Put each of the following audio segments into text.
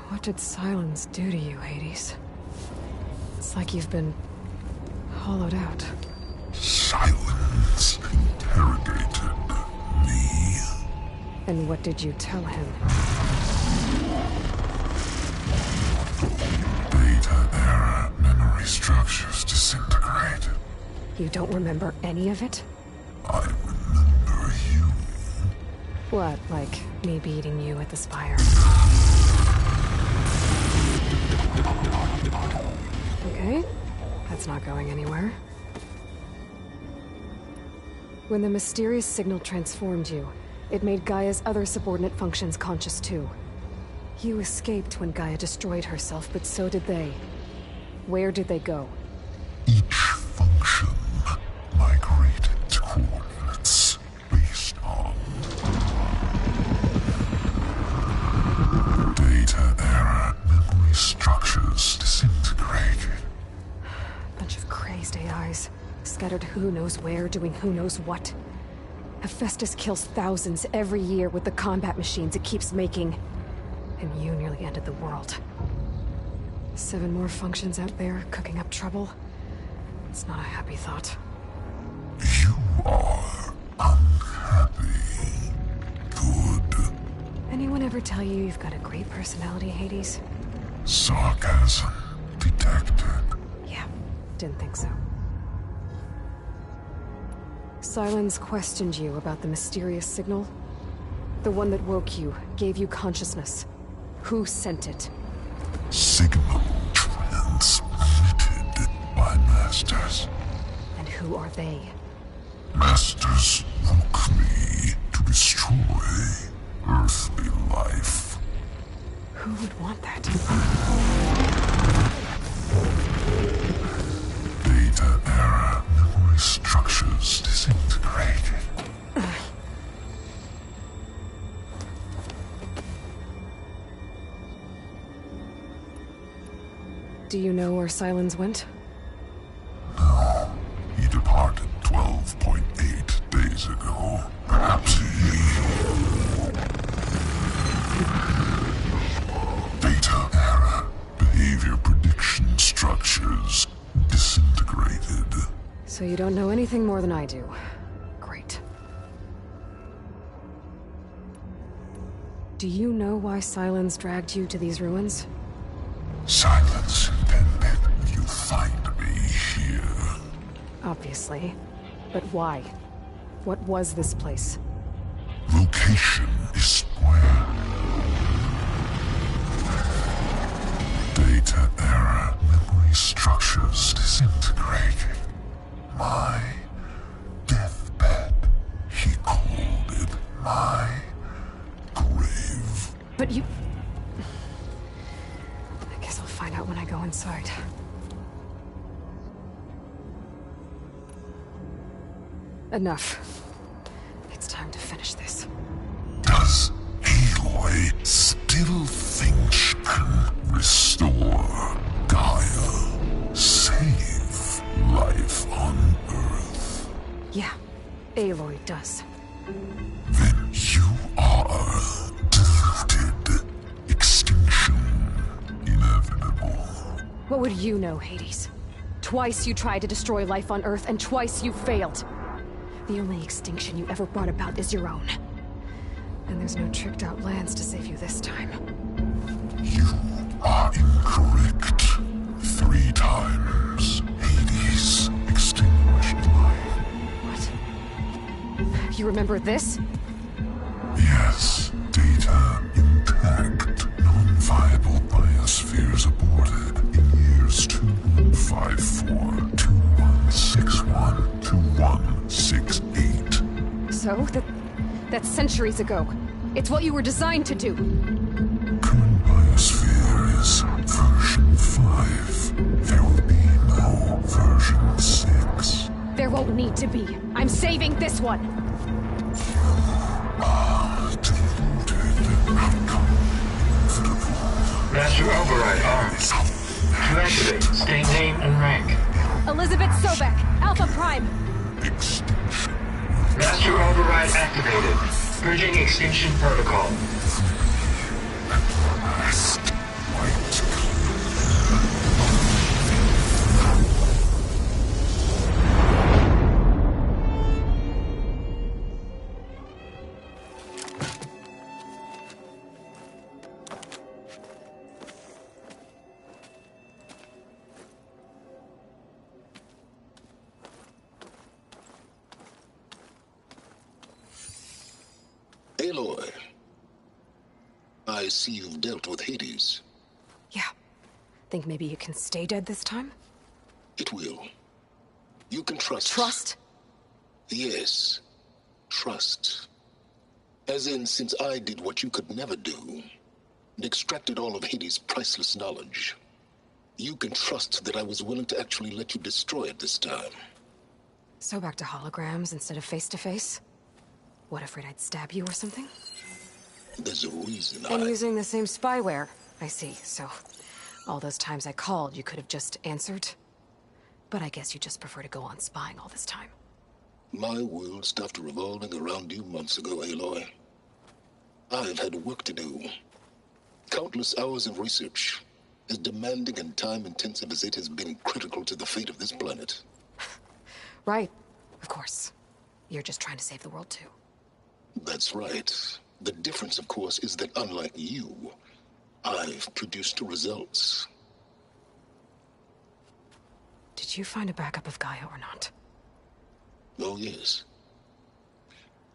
What did silence do to you, Hades? It's like you've been hollowed out. Silence interrogated me. And what did you tell him? Data era memory structures disintegrated. You don't remember any of it? I remember you. What, like me beating you at the spire? Okay, that's not going anywhere. When the mysterious signal transformed you, it made Gaia's other subordinate functions conscious too. You escaped when Gaia destroyed herself, but so did they. Where did they go? Each function migrated to coordinates based on data era memory structures disintegrated. Bunch of crazed AIs, scattered who knows where, doing who knows what. Hephaestus kills thousands every year with the combat machines it keeps making. And you nearly ended the world. 7 more functions out there, cooking up trouble. It's not a happy thought. You are unhappy. Good. Anyone ever tell you you've got a great personality, Hades? Sarcasm detected. Yeah, didn't think so. Silence questioned you about the mysterious signal. The one that woke you, gave you consciousness. Who sent it? Signal transmitted by masters. And who are they? Masters woke me to destroy earthly life. Who would want that? Data era memory structures disintegrated. Do you know where Silence went? No, he departed 12.8 days ago. Perhaps he... Data era behavior prediction structures disintegrated. So you don't know anything more than I do. Great. Do you know why Silence dragged you to these ruins? Silence intended you find me here. Obviously. But why? What was this place? Location is where data era memory structures disintegrated. My deathbed, he called it. My grave. But you... I guess I'll find out when I go inside. Enough. It's time to finish this. Does Aloy still think she can restore Gaia? Save life on Earth? Yeah, Aloy does. Then you are deluded. Extinction inevitable. What would you know, Hades? Twice you tried to destroy life on Earth, and twice you failed. The only extinction you ever brought about is your own. And there's no tricked-out lands to save you this time. You are incorrect. 3 times Hades extinguished life. What? You remember this? Yes, data intact. Non-viable biospheres aborted in years 2154, 2161, 2168. So? That's centuries ago. It's what you were designed to do. Current biosphere is version 5. There will be no version 6. There won't need to be. I'm saving this one. Deluded outcome inevitable. Master override armed. To activate, state name and rank. Elizabeth Sobek, Alpha Prime. Extinction. Master override activated. Purging extinction protocol. At last. I see you've dealt with Hades. Yeah. Think maybe you can stay dead this time? It will. You can trust. Trust? Yes. Trust. As in, since I did what you could never do, and extracted all of Hades' priceless knowledge, you can trust that I was willing to actually let you destroy it this time. So back to holograms instead of face-to-face? What, afraid I'd stab you or something? There's a reason And using the same spyware. I see, so all those times I called, you could have just answered? But I guess you just prefer to go on spying all this time. My world stopped revolving around you months ago, Aloy. I've had work to do. Countless hours of research, as demanding and time-intensive as it has been critical to the fate of this planet. Right. Of course. You're just trying to save the world, too. That's right. The difference, of course, is that unlike you, I've produced results. Did you find a backup of Gaia or not? Oh, yes.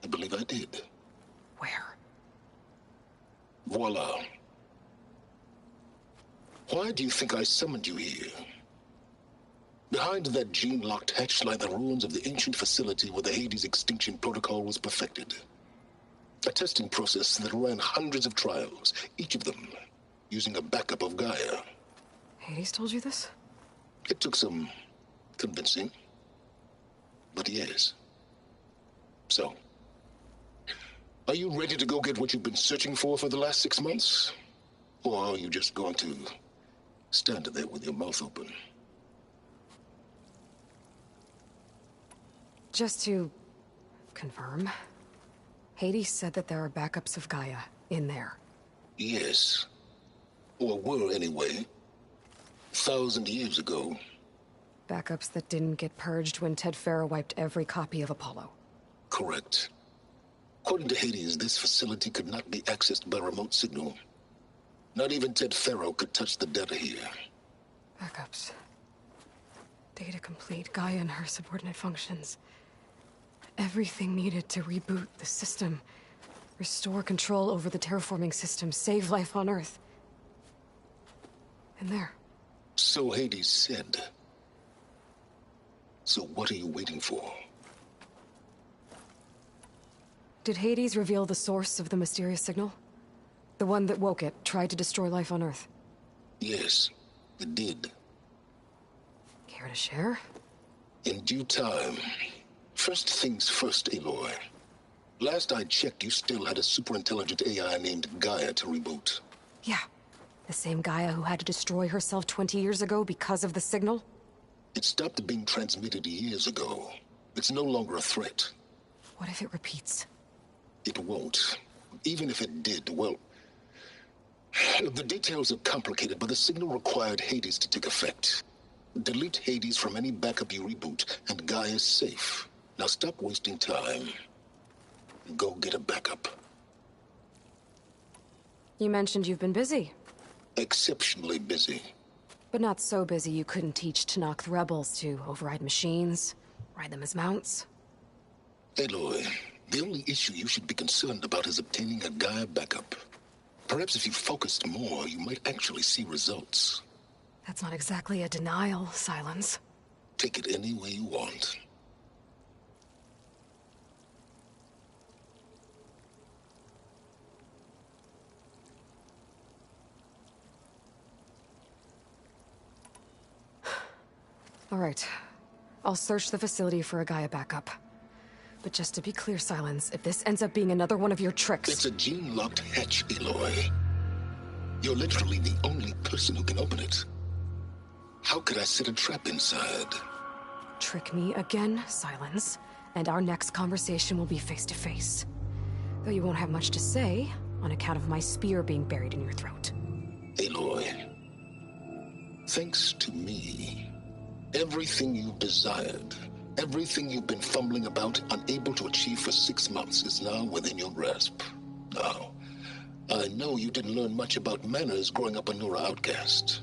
I believe I did. Where? Voila. Why do you think I summoned you here? Behind that gene-locked hatch lie the ruins of the ancient facility where the Hades extinction protocol was perfected. A testing process that ran hundreds of trials, each of them using a backup of Gaia. Hades told you this? It took some convincing, but yes. So, are you ready to go get what you've been searching for the last 6 months? Or are you just going to stand there with your mouth open? Just to confirm, Hades said that there are backups of Gaia in there. Yes. Or were, anyway. 1,000 years ago. Backups that didn't get purged when Ted Farrow wiped every copy of Apollo. Correct. According to Hades, this facility could not be accessed by remote signal. Not even Ted Farrow could touch the data here. Backups. Data complete, Gaia and her subordinate functions. Everything needed to reboot the system. Restore control over the terraforming system, save life on Earth. And there. So Hades said. So what are you waiting for? Did Hades reveal the source of the mysterious signal? The one that woke it, tried to destroy life on Earth? Yes, it did. Care to share? In due time. First things first, Aloy. Last I checked, you still had a super-intelligent AI named Gaia to reboot. Yeah. The same Gaia who had to destroy herself 20 years ago because of the signal? It stopped being transmitted years ago. It's no longer a threat. What if it repeats? It won't. Even if it did, well... The details are complicated, but the signal required Hades to take effect. Delete Hades from any backup you reboot, and Gaia's safe. Now stop wasting time. Go get a backup. You mentioned you've been busy. Exceptionally busy. But not so busy you couldn't teach Tanakh the rebels to override machines, ride them as mounts. Aloy, the only issue you should be concerned about is obtaining a Gaia backup. Perhaps if you focused more, you might actually see results. That's not exactly a denial, Silence. Take it any way you want. All right. I'll search the facility for a Gaia backup. But just to be clear, Silence, if this ends up being another one of your tricks... It's a gene-locked hatch, Aloy. You're literally the only person who can open it. How could I set a trap inside? Trick me again, Silence, and our next conversation will be face-to-face. Though you won't have much to say, on account of my spear being buried in your throat. Aloy, thanks to me, everything you've desired, everything you've been fumbling about, unable to achieve for 6 months, is now within your grasp. Now, I know you didn't learn much about manners growing up a Nora outcast.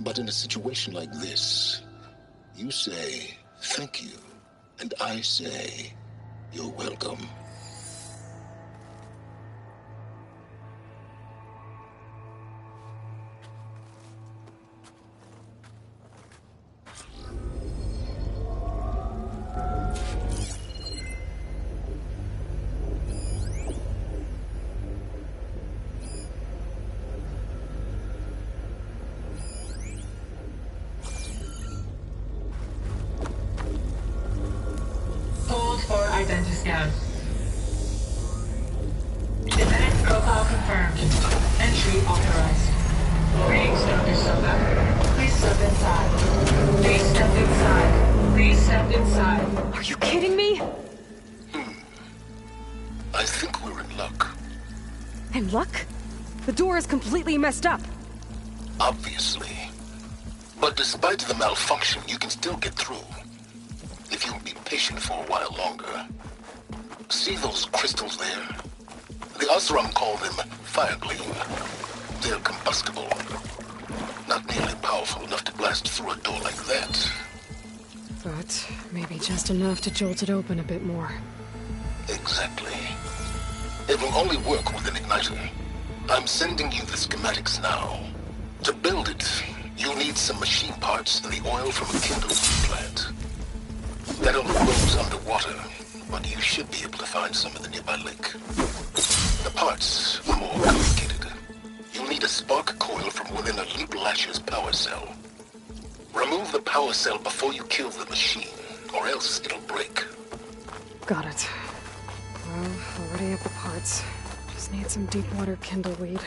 But in a situation like this, you say, thank you, and I say, you're welcome. Entry authorized. Greetings, Dr. Soka. Please step inside. Please step inside. Please step inside. Are you kidding me? I think we're in luck. And luck? The door is completely messed up. Obviously. But despite the malfunction, you can still get through. If you'll be patient for a while longer. See those crystals there? The Osram call them fire gleam. They're combustible. Not nearly powerful enough to blast through a door like that. But maybe just enough to jolt it open a bit more. Exactly. It will only work with an igniter. I'm sending you the schematics now. To build it, you'll need some machine parts and the oil from a kindle plant. That all grows underwater, but you should be able to find some in the nearby lake. The parts are more complicated. You'll need a spark coil from within a Leap Lasher's power cell. Remove the power cell before you kill the machine, or else it'll break. Got it. Well, already have the parts. Just need some deep water kindleweed.